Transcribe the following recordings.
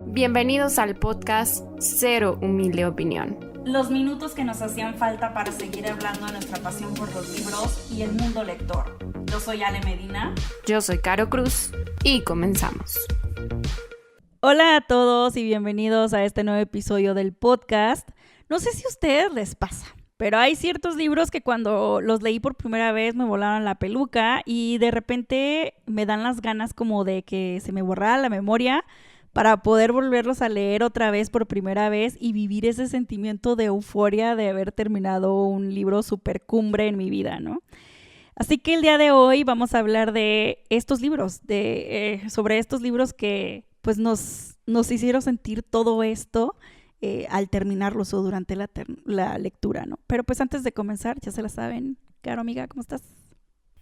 Bienvenidos al podcast Cero Humilde Opinión. Los minutos que nos hacían falta para seguir hablando de nuestra pasión por los libros y el mundo lector. Yo soy Ale Medina. Yo soy Caro Cruz y comenzamos. Hola a todos y bienvenidos a este nuevo episodio del podcast. No sé si a ustedes les pasa, pero hay ciertos libros que cuando los leí por primera vez me volaron la peluca y de repente me dan las ganas como de que se me borrara la memoria para poder volverlos a leer otra vez por primera vez y vivir ese sentimiento de euforia de haber terminado un libro súper cumbre en mi vida, ¿no? Así que el día de hoy vamos a hablar de estos libros, sobre estos libros que pues nos hicieron sentir todo esto al terminarlos o durante la lectura, ¿no? Pero pues antes de comenzar, ya se la saben. Caro, amiga, ¿cómo estás?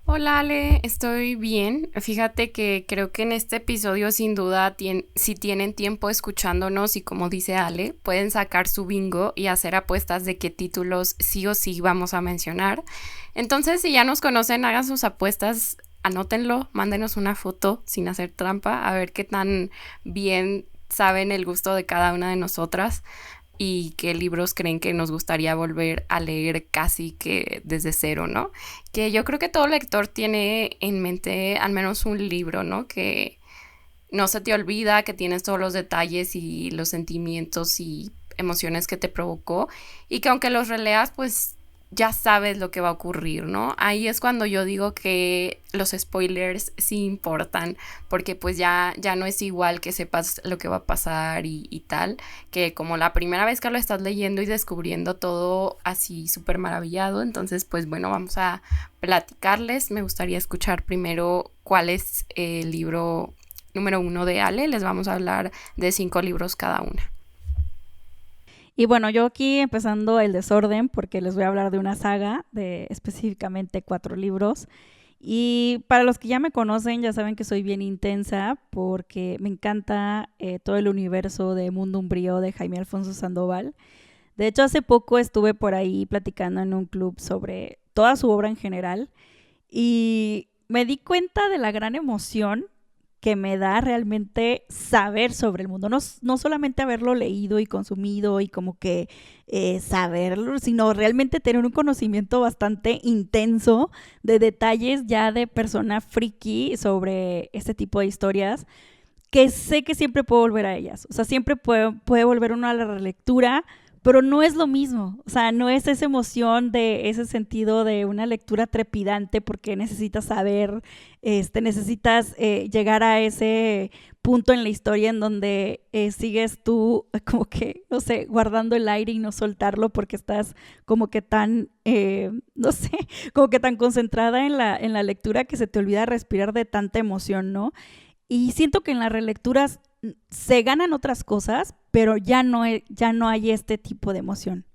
Hola Ale, estoy bien. Fíjate que creo que en este episodio sin duda si tienen tiempo escuchándonos y como dice Ale, pueden sacar su bingo y hacer apuestas de qué títulos sí o sí vamos a mencionar. Entonces, si ya nos conocen, hagan sus apuestas, anótenlo, mándenos una foto sin hacer trampa, a ver qué tan bien saben el gusto de cada una de nosotras y qué libros creen que nos gustaría volver a leer casi que desde cero, ¿no? Que yo creo que todo lector tiene en mente al menos un libro, ¿no? Que no se te olvida, que tienes todos los detalles y los sentimientos y emociones que te provocó y que aunque los releas, pues ya sabes lo que va a ocurrir, ¿no? Ahí es cuando yo digo que los spoilers sí importan, porque pues ya no es igual que sepas lo que va a pasar y tal, que como la primera vez que lo estás leyendo y descubriendo todo así súper maravillado. Entonces pues bueno, vamos a platicarles. Me gustaría escuchar primero cuál es el libro número 1 de Ale. Les vamos a hablar de 5 libros cada una. Y bueno, yo aquí empezando el desorden porque les voy a hablar de una saga de específicamente 4 libros. Y para los que ya me conocen, ya saben que soy bien intensa porque me encanta todo el universo de Mundo Umbrío de Jaime Alfonso Sandoval. De hecho, hace poco estuve por ahí platicando en un club sobre toda su obra en general y me di cuenta de la gran emoción que me da realmente saber sobre el mundo, no solamente haberlo leído y consumido y como que saberlo, sino realmente tener un conocimiento bastante intenso de detalles ya de persona friki sobre este tipo de historias, que sé que siempre puedo volver a ellas, o sea, siempre puede volver uno a la relectura, pero no es lo mismo, o sea, no es esa emoción de ese sentido de una lectura trepidante porque necesitas saber, necesitas llegar a ese punto en la historia en donde sigues tú como que, no sé, guardando el aire y no soltarlo porque estás como que tan, no sé, como que tan concentrada en la lectura que se te olvida respirar de tanta emoción, ¿no? Y siento que en las relecturas se ganan otras cosas, pero ya no hay este tipo de emoción.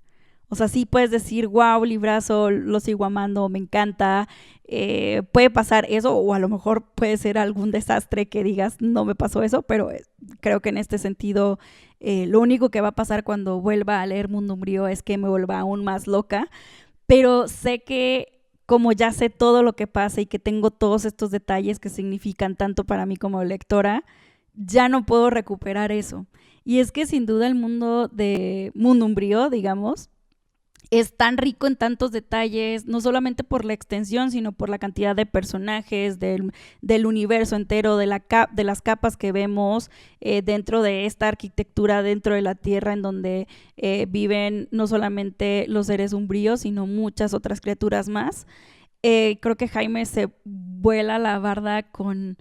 O sea, sí puedes decir, wow, librazo, lo sigo amando, me encanta. Puede pasar eso, o a lo mejor puede ser algún desastre que digas, no me pasó eso, pero creo que en este sentido, lo único que va a pasar cuando vuelva a leer Mundo Umbrío es que me vuelva aún más loca. Pero sé que como ya sé todo lo que pasa y que tengo todos estos detalles que significan tanto para mí como lectora, ya no puedo recuperar eso. Y es que sin duda el mundo de Mundo Umbrío, digamos, es tan rico en tantos detalles, no solamente por la extensión, sino por la cantidad de personajes, del universo entero, de las capas que vemos dentro de esta arquitectura, dentro de la Tierra, en donde viven no solamente los seres umbríos, sino muchas otras criaturas más. Creo que Jaime se vuela la barda con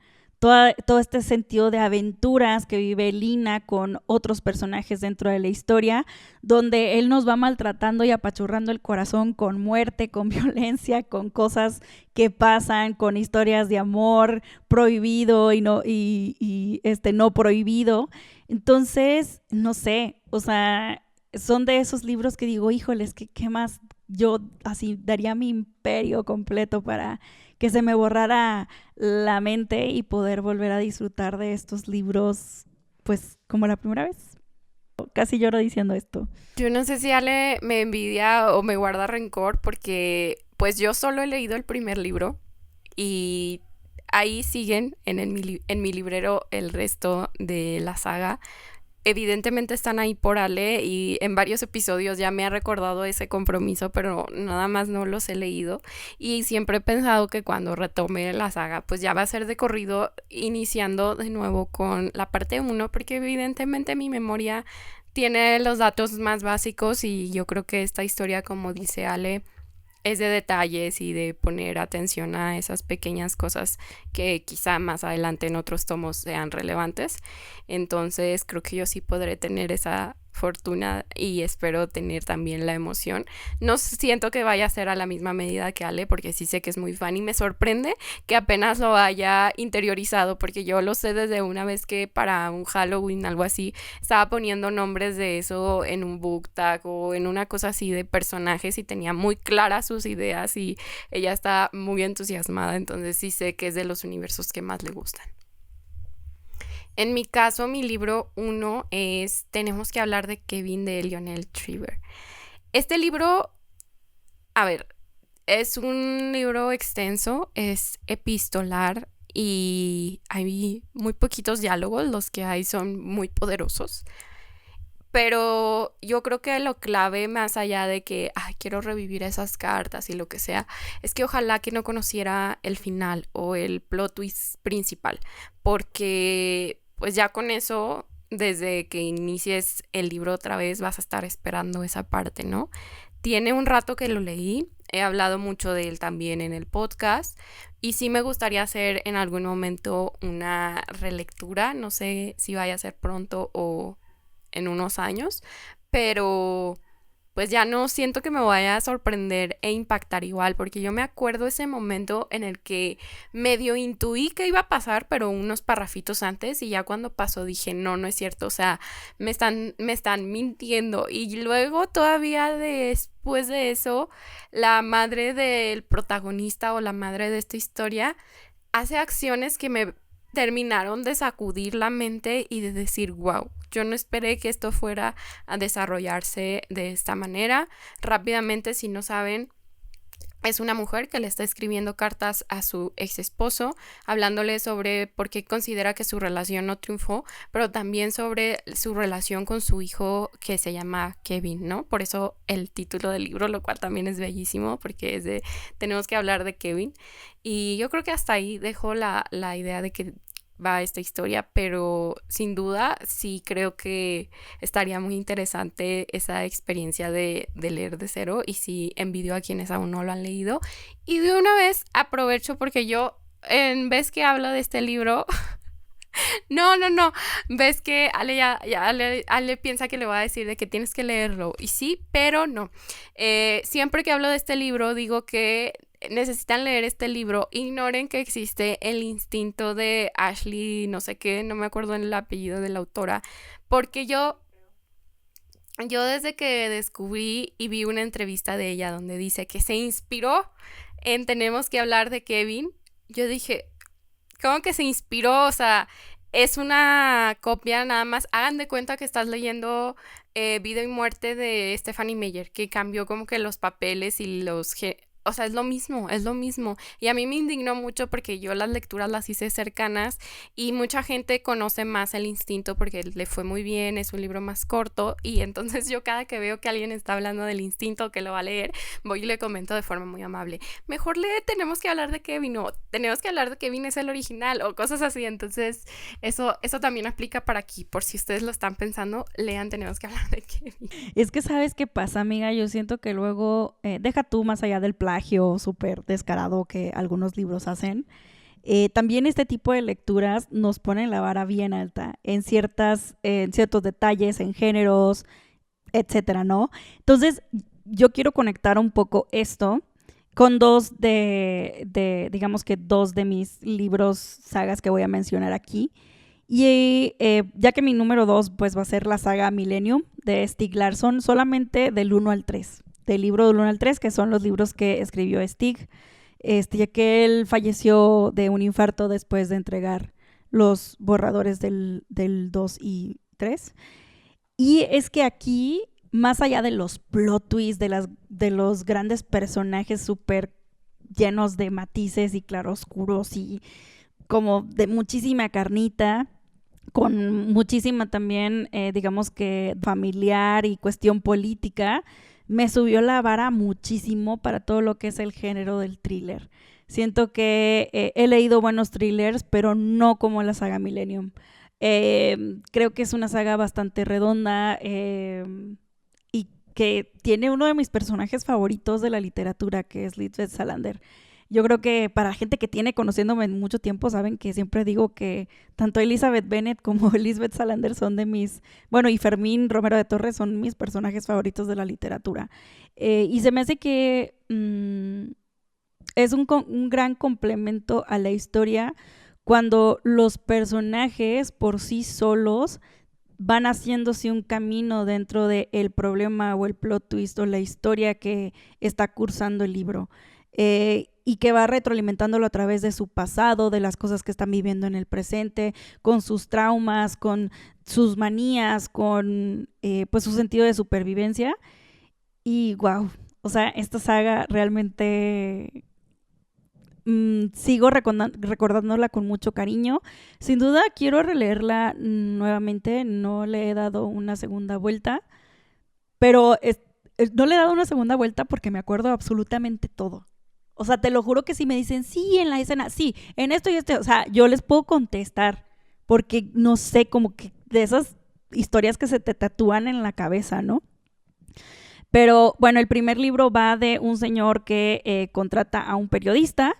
todo este sentido de aventuras que vive Lina con otros personajes dentro de la historia, donde él nos va maltratando y apachurrando el corazón con muerte, con violencia, con cosas que pasan, con historias de amor prohibido y no prohibido. Entonces, no sé, o sea, son de esos libros que digo, híjoles, ¿qué más? Yo así daría mi imperio completo para que se me borrara la mente y poder volver a disfrutar de estos libros, pues como la primera vez. Casi lloro diciendo esto. Yo no sé si Ale me envidia o me guarda rencor porque pues yo solo he leído el primer libro y ahí siguen en mi librero el resto de la saga. evidentemente están ahí por Ale y en varios episodios ya me ha recordado ese compromiso, pero nada más no los he leído y siempre he pensado que cuando retome la saga pues ya va a ser de corrido iniciando de nuevo con la parte uno, porque evidentemente mi memoria tiene los datos más básicos y yo creo que esta historia, como dice Ale, es de detalles y de poner atención a esas pequeñas cosas que quizá más adelante en otros tomos sean relevantes. Entonces creo que yo sí podré tener esa fortuna y espero tener también la emoción. No siento que vaya a ser a la misma medida que Ale, porque sí sé que es muy fan y me sorprende que apenas lo haya interiorizado, porque yo lo sé desde una vez que para un Halloween, algo así, estaba poniendo nombres de eso en un book tag o en una cosa así de personajes y tenía muy claras sus ideas y ella está muy entusiasmada, entonces sí sé que es de los universos que más le gustan. En mi caso, mi libro 1 es Tenemos que hablar de Kevin de Lionel Triver. Este libro, a ver, es un libro extenso, es epistolar y hay muy poquitos diálogos, los que hay son muy poderosos. Pero yo creo que lo clave, más allá de que quiero revivir esas cartas y lo que sea, es que ojalá que no conociera el final o el plot twist principal, porque pues ya con eso, desde que inicies el libro otra vez, vas a estar esperando esa parte, ¿no? Tiene un rato que lo leí, he hablado mucho de él también en el podcast y sí me gustaría hacer en algún momento una relectura, no sé si vaya a ser pronto o en unos años, pero pues ya no siento que me vaya a sorprender e impactar igual, porque yo me acuerdo ese momento en el que medio intuí que iba a pasar, pero unos parrafitos antes, y ya cuando pasó dije, no, no es cierto, o sea, me están mintiendo. Y luego todavía después de eso, la madre del protagonista o la madre de esta historia hace acciones que me terminaron de sacudir la mente y de decir, wow, yo no esperé que esto fuera a desarrollarse de esta manera. Rápidamente, si no saben, es una mujer que le está escribiendo cartas a su ex esposo, hablándole sobre por qué considera que su relación no triunfó, pero también sobre su relación con su hijo que se llama Kevin, ¿no? Por eso el título del libro, lo cual también es bellísimo, porque es de tenemos que hablar de Kevin. Y yo creo que hasta ahí dejo la idea de que va esta historia, pero sin duda sí creo que estaría muy interesante esa experiencia de leer de cero, y sí envidio a quienes aún no lo han leído. Y de una vez aprovecho porque yo, en vez que hablo de este libro, no, ves que Ale piensa que le voy a decir de que tienes que leerlo, y sí, pero no. Siempre que hablo de este libro digo que necesitan leer este libro. Ignoren que existe El instinto de Ashley, no sé qué, no me acuerdo el apellido de la autora, porque yo desde que descubrí y vi una entrevista de ella donde dice que se inspiró en Tenemos que hablar de Kevin, yo dije, ¿cómo que se inspiró? O sea, es una copia nada más. Hagan de cuenta que estás leyendo Vida y Muerte de Stephanie Meyer, que cambió como que los papeles y o sea, es lo mismo. Y a mí me indignó mucho porque yo las lecturas las hice cercanas y mucha gente conoce más El instinto porque le fue muy bien, es un libro más corto, y entonces yo cada que veo que alguien está hablando del instinto que lo va a leer, voy y le comento de forma muy amable, mejor lee Tenemos que hablar de Kevin, o Tenemos que hablar de Kevin es el original, o cosas así. Entonces eso también aplica para aquí, por si ustedes lo están pensando, lean Tenemos que hablar de Kevin. Es que ¿sabes qué pasa, amiga? Yo siento que luego, deja tú más allá del plagio súper descarado que algunos libros hacen, también este tipo de lecturas nos ponen la vara bien alta en ciertos detalles, en géneros, etcétera, ¿no? Entonces, yo quiero conectar un poco esto con digamos que dos de mis libros, sagas que voy a mencionar aquí. Y ya que mi número 2 pues va a ser la saga Millennium de Stieg Larsson, solamente del 1 al 3, del libro del 1 al 3, que son los libros que escribió Stieg, ya que él falleció de un infarto después de entregar los borradores del 2 y 3. Y es que aquí, más allá de los plot twists, de los grandes personajes súper llenos de matices y claroscuros y como de muchísima carnita, con muchísima también, digamos que familiar y cuestión política, me subió la vara muchísimo para todo lo que es el género del thriller. Siento que he leído buenos thrillers, pero no como la saga Millennium. Creo que es una saga bastante redonda y que tiene uno de mis personajes favoritos de la literatura, que es Lisbeth Salander. Yo creo que para la gente que tiene conociéndome en mucho tiempo, saben que siempre digo que tanto Elizabeth Bennet como Lisbeth Salander son de mis, bueno, y Fermín Romero de Torres son mis personajes favoritos de la literatura. Y se me hace que es un gran complemento a la historia cuando los personajes por sí solos van haciéndose un camino dentro del problema o el plot twist o la historia que está cursando el libro. Y que va retroalimentándolo a través de su pasado, de las cosas que están viviendo en el presente, con sus traumas, con sus manías, con pues su sentido de supervivencia. Y wow, o sea, esta saga realmente sigo recordándola con mucho cariño. Sin duda quiero releerla nuevamente, no le he dado una segunda vuelta, pero no le he dado una segunda vuelta porque me acuerdo absolutamente todo. O sea, te lo juro que si me dicen, sí, en la escena, sí, en esto y esto, o sea, yo les puedo contestar, porque no sé, como que de esas historias que se te tatúan en la cabeza, ¿no? Pero bueno, el primer libro va de un señor que contrata a un periodista,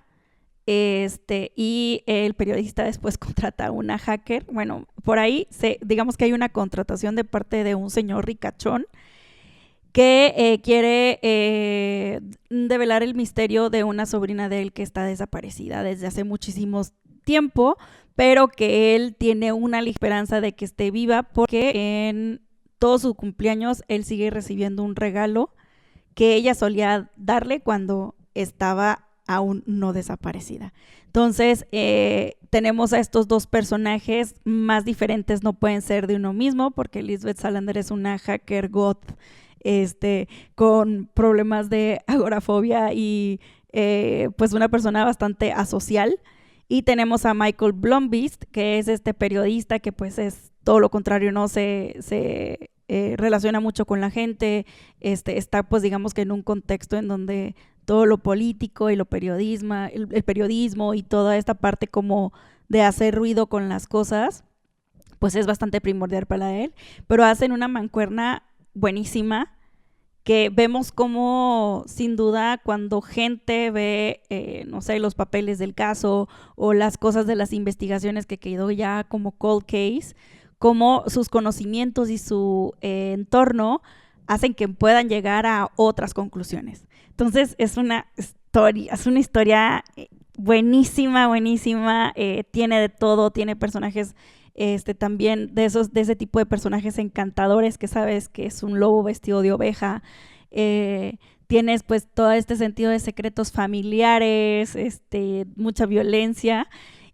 y el periodista después contrata a una hacker. Bueno, por ahí digamos que hay una contratación de parte de un señor ricachón que quiere develar el misterio de una sobrina de él que está desaparecida desde hace muchísimo tiempo, pero que él tiene una esperanza de que esté viva porque en todos sus cumpleaños él sigue recibiendo un regalo que ella solía darle cuando estaba aún no desaparecida. Entonces, tenemos a estos dos personajes, más diferentes no pueden ser de uno mismo, porque Lisbeth Salander es una hacker goth, con problemas de agorafobia y pues una persona bastante asocial. Y tenemos a Michael Blombeest, que es este periodista que pues es todo lo contrario, no se relaciona mucho con la gente, está pues digamos que en un contexto en donde todo lo político y lo periodismo, el periodismo y toda esta parte como de hacer ruido con las cosas, pues es bastante primordial para él, pero hacen una mancuerna buenísima que vemos como sin duda cuando gente ve, no sé, los papeles del caso o las cosas de las investigaciones que quedó ya como cold case, como sus conocimientos y su entorno hacen que puedan llegar a otras conclusiones. Entonces es una historia buenísima, tiene de todo, tiene personajes también de ese tipo de personajes encantadores que sabes que es un lobo vestido de oveja. Tienes pues todo este sentido de secretos familiares, mucha violencia.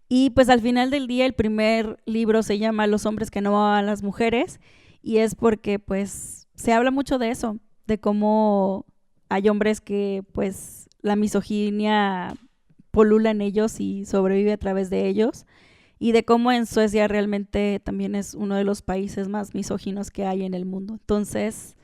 Y pues al final del día el primer libro se llama Los hombres que no aman a las mujeres, y es porque pues se habla mucho de eso, de cómo hay hombres que pues la misoginia polula en ellos y sobrevive a través de ellos, y de cómo en Suecia realmente también es uno de los países más misóginos que hay en el mundo. Entonces,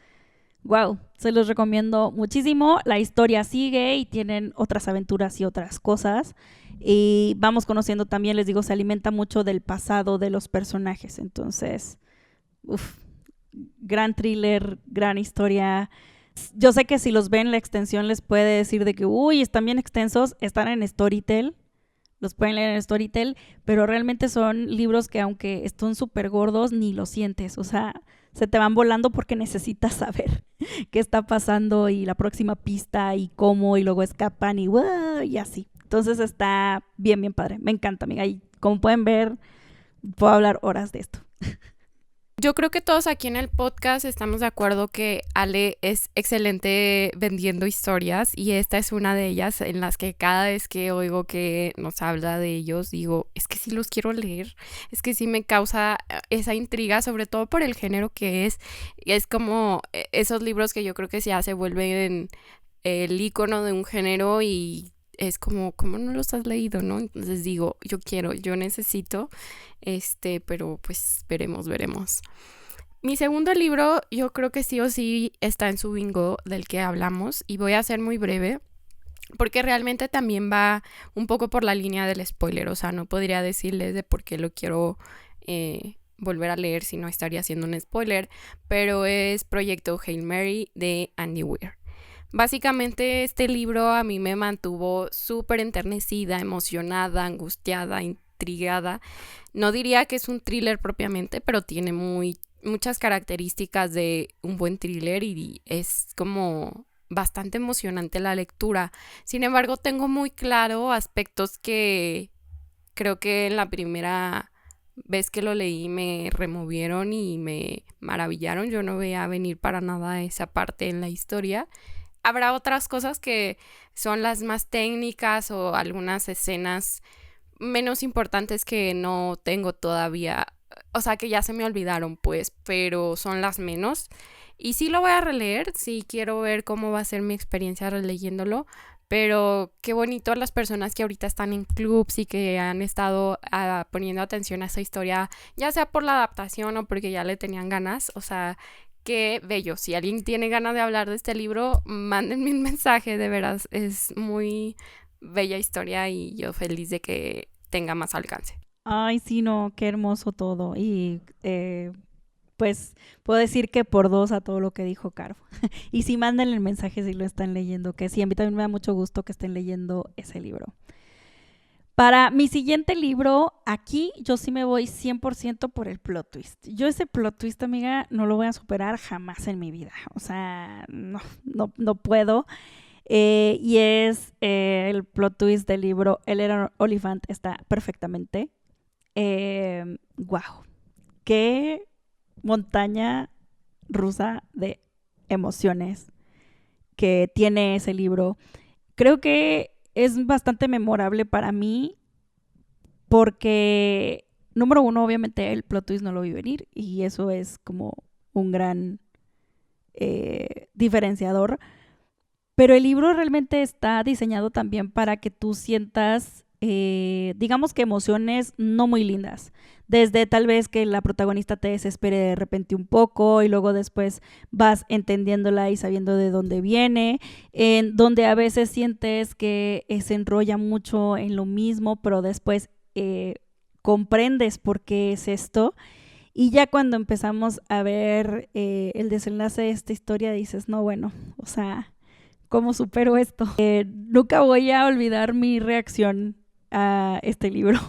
wow, se los recomiendo muchísimo. La historia sigue y tienen otras aventuras y otras cosas. Y vamos conociendo también, les digo, se alimenta mucho del pasado de los personajes. Entonces, gran thriller, gran historia. Yo sé que si los ven la extensión les puede decir de que, uy, están bien extensos, están en Storytel, los pueden leer en Storytel, pero realmente son libros que aunque están súper gordos, ni los sientes, o sea, se te van volando porque necesitas saber qué está pasando y la próxima pista y cómo, y luego escapan y así. Entonces está bien padre, me encanta, amiga, y como pueden ver, puedo hablar horas de esto. Yo creo que todos aquí en el podcast estamos de acuerdo que Ale es excelente vendiendo historias, y esta es una de ellas en las que cada vez que oigo que nos habla de ellos digo, es que sí los quiero leer, es que sí me causa esa intriga, sobre todo por el género que es como esos libros que yo creo que ya se vuelven el icono de un género y es como, ¿cómo no los has leído, no? Entonces digo, yo necesito, pero pues veremos. Mi segundo libro, yo creo que sí o sí está en su bingo del que hablamos, y voy a ser muy breve, porque realmente también va un poco por la línea del spoiler, o sea, no podría decirles de por qué lo quiero volver a leer si no estaría haciendo un spoiler, pero es Proyecto Hail Mary de Andy Weir. Básicamente este libro a mí me mantuvo súper enternecida, emocionada, angustiada, intrigada. No diría que es un thriller propiamente, pero tiene muchas características de un buen thriller y es como bastante emocionante la lectura. Sin embargo, tengo muy claro aspectos que creo que en la primera vez que lo leí me removieron y me maravillaron. Yo no veía venir para nada esa parte en la historia. Habrá otras cosas que son las más técnicas o algunas escenas menos importantes que no tengo todavía, o sea, que ya se me olvidaron, pues, pero son las menos. Y sí lo voy a releer, sí quiero ver cómo va a ser mi experiencia releyéndolo, pero qué bonito las personas que ahorita están en clubs y que han estado poniendo atención a esa historia, ya sea por la adaptación o porque ya le tenían ganas, o sea, qué bello. Si alguien tiene ganas de hablar de este libro, mándenme un mensaje, de veras, es muy bella historia y yo feliz de que tenga más alcance. Ay, sí, no, qué hermoso todo. Y pues puedo decir que por dos a todo lo que dijo Caro. Y sí, mándenle el mensaje si lo están leyendo, que sí, a mí también me da mucho gusto que estén leyendo ese libro. Para mi siguiente libro, aquí yo sí me voy 100% por el plot twist. Yo ese plot twist, amiga, no lo voy a superar jamás en mi vida. O sea, no puedo. Y es el plot twist del libro Eleanor Oliphant está perfectamente. Wow, qué montaña rusa de emociones que tiene ese libro. Creo que es bastante memorable para mí porque, número uno, obviamente el plot twist no lo vi venir y eso es como un gran diferenciador. Pero el libro realmente está diseñado también para que tú sientas, digamos que emociones no muy lindas. Desde tal vez que la protagonista te desespere de repente un poco y luego después vas entendiéndola y sabiendo de dónde viene, en donde a veces sientes que se enrolla mucho en lo mismo, pero después comprendes por qué es esto. Y ya cuando empezamos a ver el desenlace de esta historia dices, no, bueno, o sea, ¿cómo supero esto? Nunca voy a olvidar mi reacción a este libro.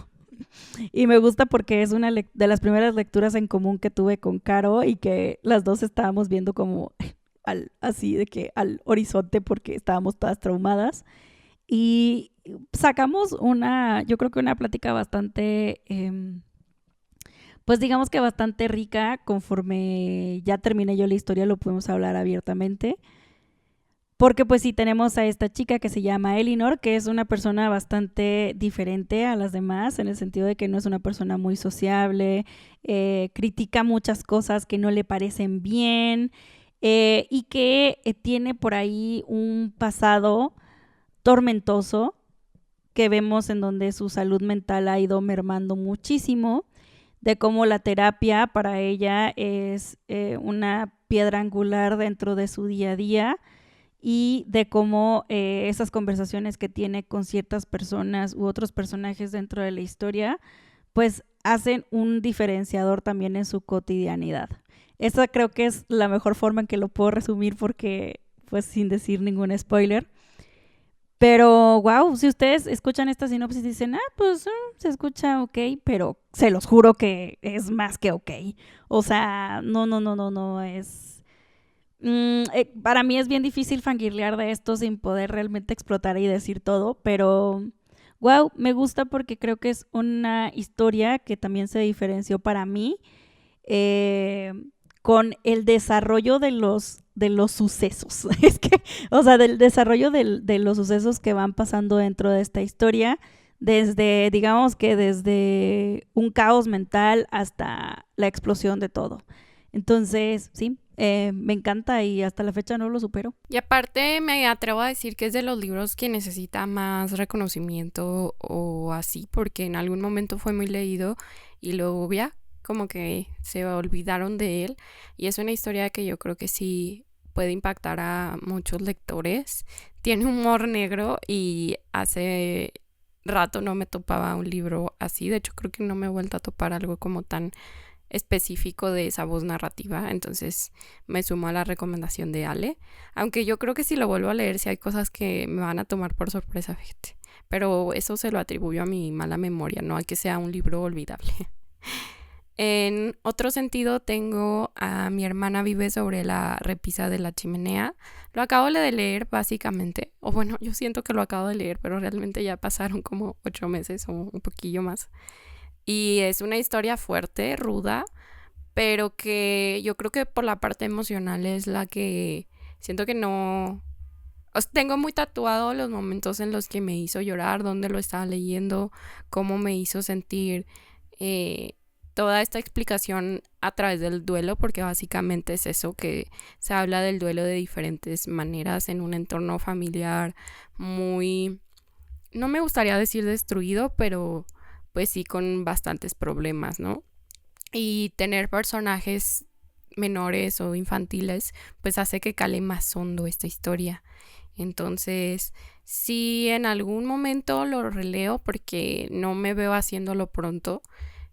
Y me gusta porque es una de las primeras lecturas en común que tuve con Caro y que las dos estábamos viendo como así de que al horizonte porque estábamos todas traumadas. Y sacamos yo creo que una plática bastante, pues digamos que bastante rica. Conforme ya terminé yo la historia lo pudimos hablar abiertamente. Porque pues sí, tenemos a esta chica que se llama Eleanor, que es una persona bastante diferente a las demás, en el sentido de que no es una persona muy sociable, critica muchas cosas que no le parecen bien, y que tiene por ahí un pasado tormentoso que vemos en donde su salud mental ha ido mermando muchísimo, de cómo la terapia para ella es una piedra angular dentro de su día a día, y de cómo esas conversaciones que tiene con ciertas personas u otros personajes dentro de la historia, pues hacen un diferenciador también en su cotidianidad. Esa creo que es la mejor forma en que lo puedo resumir porque, pues sin decir ningún spoiler. Pero, wow, si ustedes escuchan esta sinopsis y dicen, pues se escucha ok, pero se los juro que es más que ok. O sea, no, es... para mí es bien difícil fangirlear de esto sin poder realmente explotar y decir todo, pero wow, me gusta porque creo que es una historia que también se diferenció para mí con el desarrollo de los sucesos. Es que, o sea, del desarrollo de los sucesos que van pasando dentro de esta historia, digamos que desde un caos mental hasta la explosión de todo. Entonces, sí, Me encanta y hasta la fecha no lo supero. Y aparte me atrevo a decir que es de los libros que necesita más reconocimiento o así, porque en algún momento fue muy leído y luego ya como que se olvidaron de él. Y es una historia que yo creo que sí puede impactar a muchos lectores. Tiene humor negro y hace rato no me topaba un libro así. De hecho, creo que no me he vuelto a topar algo como tan específico de esa voz narrativa, entonces me sumo a la recomendación de Ale, aunque yo creo que si lo vuelvo a leer sí hay cosas que me van a tomar por sorpresa, fíjate, pero eso se lo atribuyo a mi mala memoria, no a que sea un libro olvidable. En otro sentido tengo a Mi hermana vive sobre la repisa de la chimenea. Lo acabo de leer básicamente, o bueno, yo siento que lo acabo de leer, pero realmente ya pasaron como 8 meses o un poquillo más. Y es una historia fuerte, ruda, pero que yo creo que por la parte emocional es la que siento que no... tengo muy tatuado los momentos en los que me hizo llorar, dónde lo estaba leyendo, cómo me hizo sentir toda esta explicación a través del duelo, porque básicamente es eso, que se habla del duelo de diferentes maneras en un entorno familiar muy... No me gustaría decir destruido, pero pues sí con bastantes problemas, ¿no? Y tener personajes menores o infantiles pues hace que cale más hondo esta historia. Entonces, sí en algún momento lo releo porque no me veo haciéndolo pronto.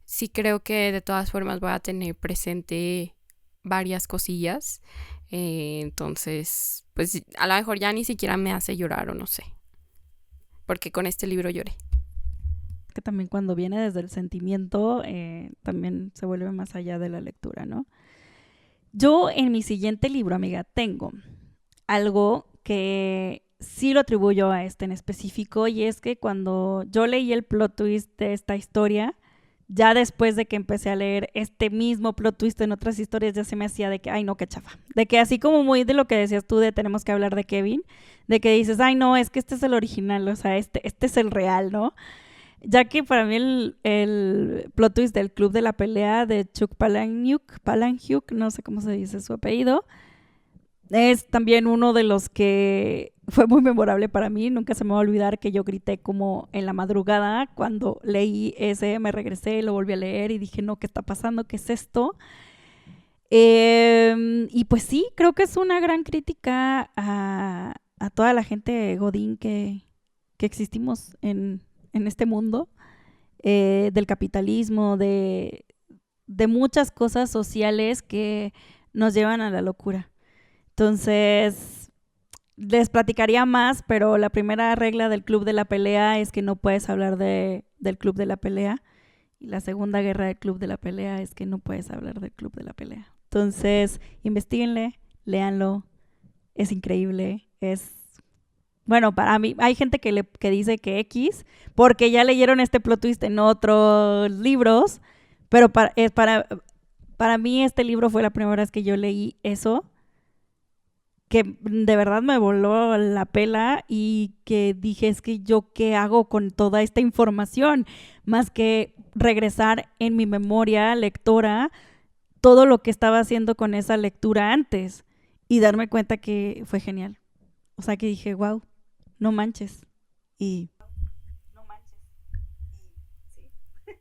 Sí creo que de todas formas voy a tener presente varias cosillas. Entonces, pues a lo mejor ya ni siquiera me hace llorar o no sé. Porque con este libro lloré. Que también cuando viene desde el sentimiento, también se vuelve más allá de la lectura, ¿no? Yo en mi siguiente libro, amiga, tengo algo que sí lo atribuyo a este en específico, y es que cuando yo leí el plot twist de esta historia, ya después de que empecé a leer este mismo plot twist en otras historias, ya se me hacía de que, ay no, qué chafa. De que así como muy de lo que decías tú de tenemos que hablar de Kevin, de que dices, ay no, es que este es el original, o sea, este es el real, ¿no? Ya que para mí el plot twist del Club de la Pelea de Chuck Palahniuk, no sé cómo se dice su apellido, es también uno de los que fue muy memorable para mí. Nunca se me va a olvidar que yo grité como en la madrugada cuando leí ese, me regresé, lo volví a leer y dije, no, ¿qué está pasando? ¿Qué es esto? Y pues sí, creo que es una gran crítica a toda la gente godín que existimos en este mundo, del capitalismo, de muchas cosas sociales que nos llevan a la locura. Entonces, les platicaría más, pero la primera regla del Club de la Pelea es que no puedes hablar del Club de la Pelea. Y la segunda guerra del Club de la Pelea es que no puedes hablar del Club de la Pelea. Entonces, investíguenle, léanlo, es increíble, bueno, para mí, hay gente que dice que X, porque ya leyeron este plot twist en otros libros, pero para mí este libro fue la primera vez que yo leí eso, que de verdad me voló la pela y que dije, es que yo qué hago con toda esta información, más que regresar en mi memoria lectora todo lo que estaba haciendo con esa lectura antes y darme cuenta que fue genial. O sea, que dije, wow. No manches. Y...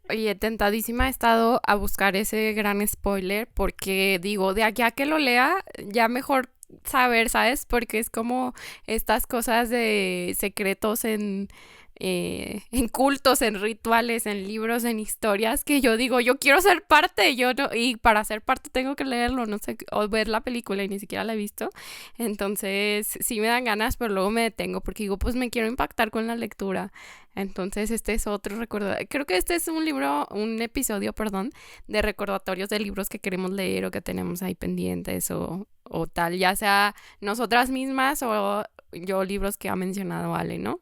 Oye, tentadísima he estado a buscar ese gran spoiler porque digo, de aquí a que lo lea, ya mejor saber, ¿sabes? Porque es como estas cosas de secretos en cultos, en rituales, en libros, en historias, que yo digo, yo quiero ser parte, yo no, y para ser parte tengo que leerlo, no sé, o ver la película y ni siquiera la he visto. Entonces sí me dan ganas, pero luego me detengo porque digo, pues me quiero impactar con la lectura. Entonces este es otro recordatorio, creo que este es un episodio, de recordatorios de libros que queremos leer o que tenemos ahí pendientes o tal, ya sea nosotras mismas o yo libros que ha mencionado Ale, ¿no?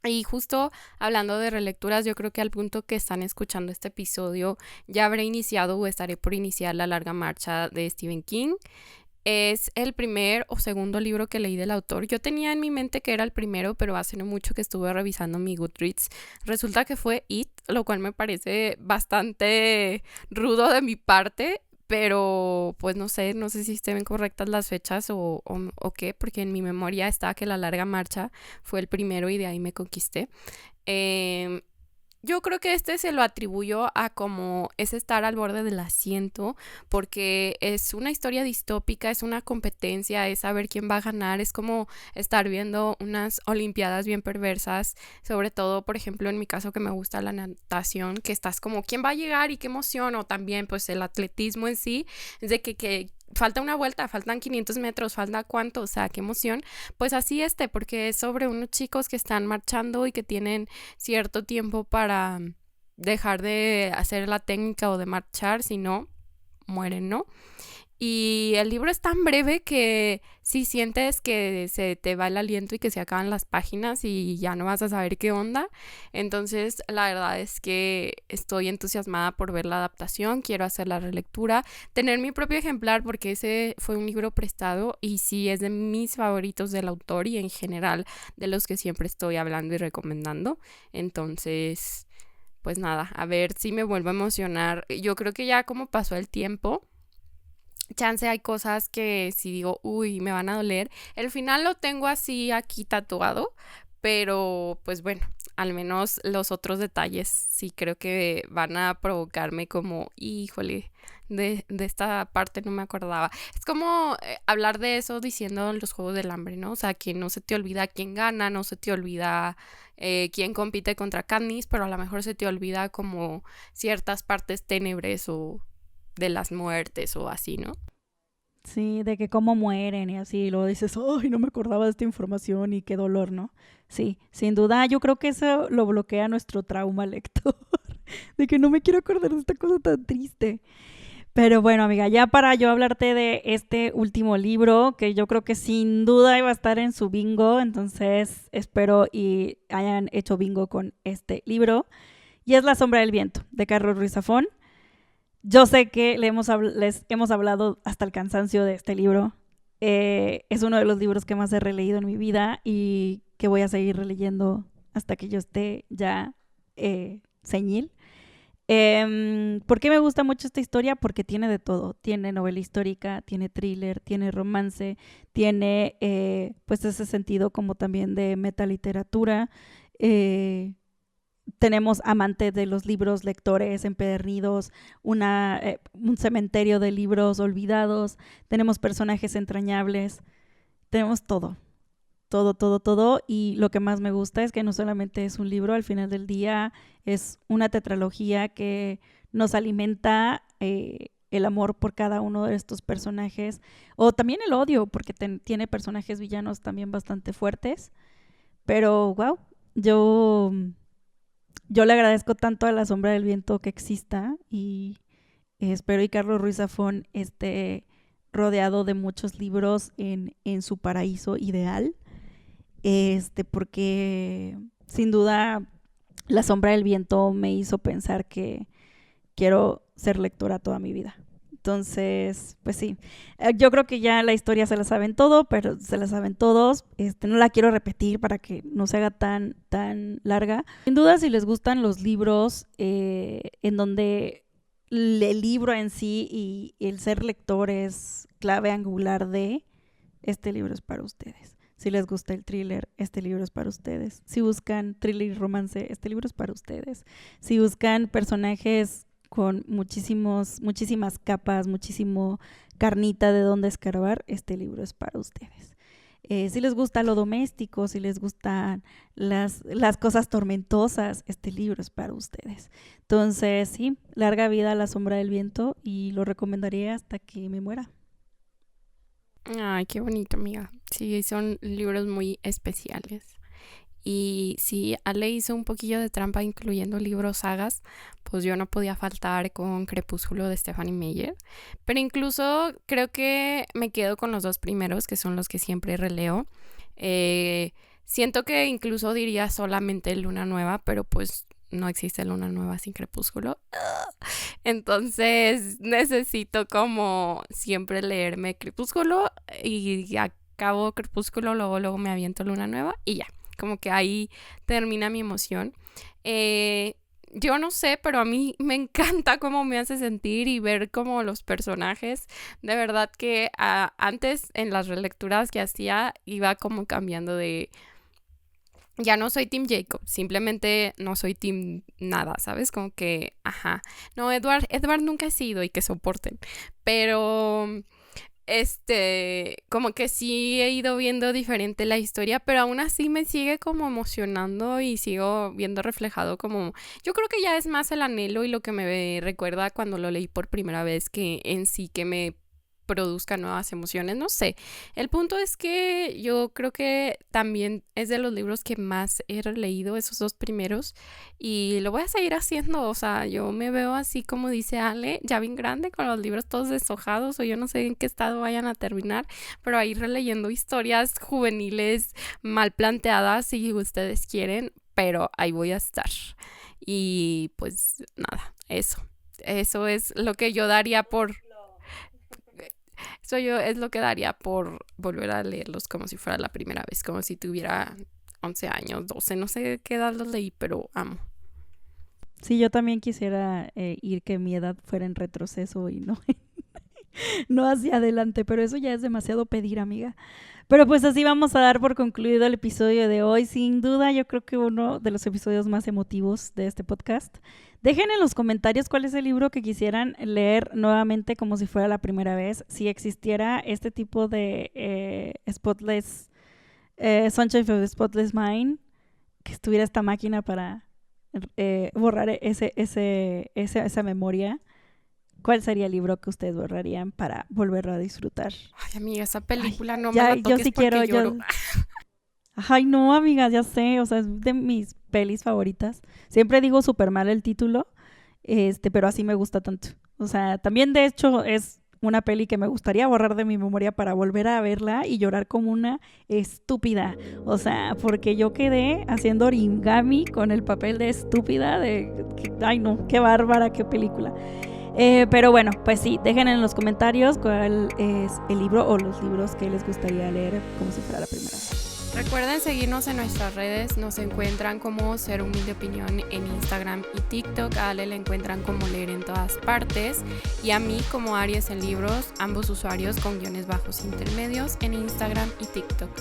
Y justo hablando de relecturas, yo creo que al punto que están escuchando este episodio ya habré iniciado o estaré por iniciar La larga marcha de Stephen King. Es el primer o segundo libro que leí del autor. Yo tenía en mi mente que era el primero, pero hace no mucho que estuve revisando mi Goodreads. Resulta que fue It, lo cual me parece bastante rudo de mi parte, pero pues no sé si estén correctas las fechas o qué, porque en mi memoria estaba que La Larga Marcha fue el primero y de ahí me conquisté. Em, yo creo que este se lo atribuyo a como es estar al borde del asiento, porque es una historia distópica, es una competencia, es saber quién va a ganar, es como estar viendo unas olimpiadas bien perversas, sobre todo, por ejemplo, en mi caso que me gusta la natación, que estás como, ¿quién va a llegar y qué emoción? O también, pues, el atletismo en sí, es de que falta una vuelta, faltan 500 metros, falta cuánto, o sea, qué emoción. Pues así porque es sobre unos chicos que están marchando y que tienen cierto tiempo para dejar de hacer la técnica o de marchar, si no, mueren, ¿no? Y el libro es tan breve que si sientes que se te va el aliento y que se acaban las páginas y ya no vas a saber qué onda. Entonces, la verdad es que estoy entusiasmada por ver la adaptación, quiero hacer la relectura, tener mi propio ejemplar porque ese fue un libro prestado y sí es de mis favoritos del autor y en general de los que siempre estoy hablando y recomendando. Entonces, pues nada, a ver si me vuelvo a emocionar. Yo creo que ya como pasó el tiempo, chance hay cosas que si digo, uy, me van a doler. El final lo tengo así aquí tatuado, pero pues bueno, al menos los otros detalles sí creo que van a provocarme como, híjole, de esta parte no me acordaba. Es como hablar de eso diciendo en los Juegos del Hambre, ¿no? O sea, que no se te olvida quién gana, no se te olvida quién compite contra Katniss, pero a lo mejor se te olvida como ciertas partes ténebres o de las muertes o así, ¿no? Sí, de que cómo mueren y así, y luego dices, ay, no me acordaba de esta información y qué dolor, ¿no? Sí, sin duda, yo creo que eso lo bloquea nuestro trauma lector, de que no me quiero acordar de esta cosa tan triste. Pero bueno, amiga, ya para yo hablarte de este último libro, que yo creo que sin duda iba a estar en su bingo, entonces espero y hayan hecho bingo con este libro, y es La Sombra del Viento, de Carlos Ruiz Zafón. Yo sé que les hemos hablado hasta el cansancio de este libro. Es uno de los libros que más he releído en mi vida y que voy a seguir releyendo hasta que yo esté ya señil. ¿Por qué me gusta mucho esta historia? Porque tiene de todo. Tiene novela histórica, tiene thriller, tiene romance, tiene pues ese sentido como también de metaliteratura. Tenemos amantes de los libros, lectores empedernidos, un cementerio de libros olvidados, tenemos personajes entrañables, tenemos todo, todo, todo, todo. Y lo que más me gusta es que no solamente es un libro, al final del día es una tetralogía que nos alimenta el amor por cada uno de estos personajes, o también el odio, porque tiene personajes villanos también bastante fuertes. Pero, wow, yo... Yo le agradezco tanto a La Sombra del Viento que exista y espero y Carlos Ruiz Zafón esté rodeado de muchos libros en su paraíso ideal, porque sin duda La Sombra del Viento me hizo pensar que quiero ser lectora toda mi vida. Entonces, pues sí, yo creo que ya la historia se la saben todo, pero se la saben todos. No la quiero repetir para que no se haga tan larga. Sin duda, si les gustan los libros en donde el libro en sí y el ser lector es clave angular de, este libro es para ustedes. Si les gusta el thriller, este libro es para ustedes. Si buscan thriller y romance, este libro es para ustedes. Si buscan personajes con muchísimas capas, muchísimo carnita de dónde escarbar, este libro es para ustedes. Si les gusta lo doméstico, si les gustan las cosas tormentosas, este libro es para ustedes. Entonces, sí, larga vida a La Sombra del Viento y lo recomendaría hasta que me muera. Ay, qué bonito, amiga. Sí, son libros muy especiales. Y si Ale hizo un poquillo de trampa incluyendo libros sagas, pues yo no podía faltar con Crepúsculo de Stephanie Meyer. Pero incluso creo que me quedo con los dos primeros, que son los que siempre releo. Siento que incluso diría solamente Luna Nueva, pero pues no existe Luna Nueva sin Crepúsculo. Entonces necesito como siempre leerme Crepúsculo y acabo Crepúsculo, luego me aviento Luna Nueva y ya. Como que ahí termina mi emoción. yo no sé, pero a mí me encanta cómo me hace sentir y ver como los personajes. De verdad que antes en las relecturas que hacía iba como cambiando de... Ya no soy Team Jacob, simplemente no soy Team nada, ¿sabes? Como que, ajá. No, Edward nunca he sido y que soporten. Pero... como que sí he ido viendo diferente la historia, pero aún así me sigue como emocionando y sigo viendo reflejado como, yo creo que ya es más el anhelo y lo que me recuerda cuando lo leí por primera vez que en sí que me produzca nuevas emociones, no sé. El punto es que yo creo que también es de los libros que más he releído, esos 2 primeros, y lo voy a seguir haciendo. O sea, yo me veo así como dice Ale, ya bien grande, con los libros todos deshojados, o yo no sé en qué estado vayan a terminar, pero ahí releyendo historias juveniles mal planteadas si ustedes quieren, pero ahí voy a estar. Y pues nada, eso es lo que yo daría por... Eso yo es lo que daría por volver a leerlos como si fuera la primera vez, como si tuviera 11 años, 12, no sé qué edad los leí, pero amo. Sí, yo también quisiera ir que mi edad fuera en retroceso y no, no hacia adelante, pero eso ya es demasiado pedir, amiga. Pero pues así vamos a dar por concluido el episodio de hoy. Sin duda, yo creo que uno de los episodios más emotivos de este podcast. Dejen en los comentarios cuál es el libro que quisieran leer nuevamente como si fuera la primera vez. Si existiera este tipo de Spotless, Sunshine of the Spotless Mind, que estuviera esta máquina para borrar esa memoria. ¿Cuál sería el libro que ustedes borrarían para volverlo a disfrutar? Ay, amiga, esa película no ya, me la toques yo sí porque quiero, lloro. Ay, no, amiga, ya sé, o sea, es de mis pelis favoritas. Siempre digo súper mal el título, pero así me gusta tanto. O sea, también de hecho es una peli que me gustaría borrar de mi memoria para volver a verla y llorar como una estúpida. O sea, porque yo quedé haciendo origami con el papel de estúpida ay no, qué bárbara, qué película. Pero bueno, pues sí, dejen en los comentarios cuál es el libro o los libros que les gustaría leer como si fuera la primera vez. Recuerden seguirnos en nuestras redes, nos encuentran como Ser Humilde Opinión en Instagram y TikTok, a Ale la encuentran como Leer en todas partes y a mí como Aries en Libros, ambos usuarios con _ intermedios en Instagram y TikTok.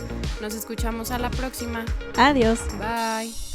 Nos escuchamos a la próxima. Adiós. Bye.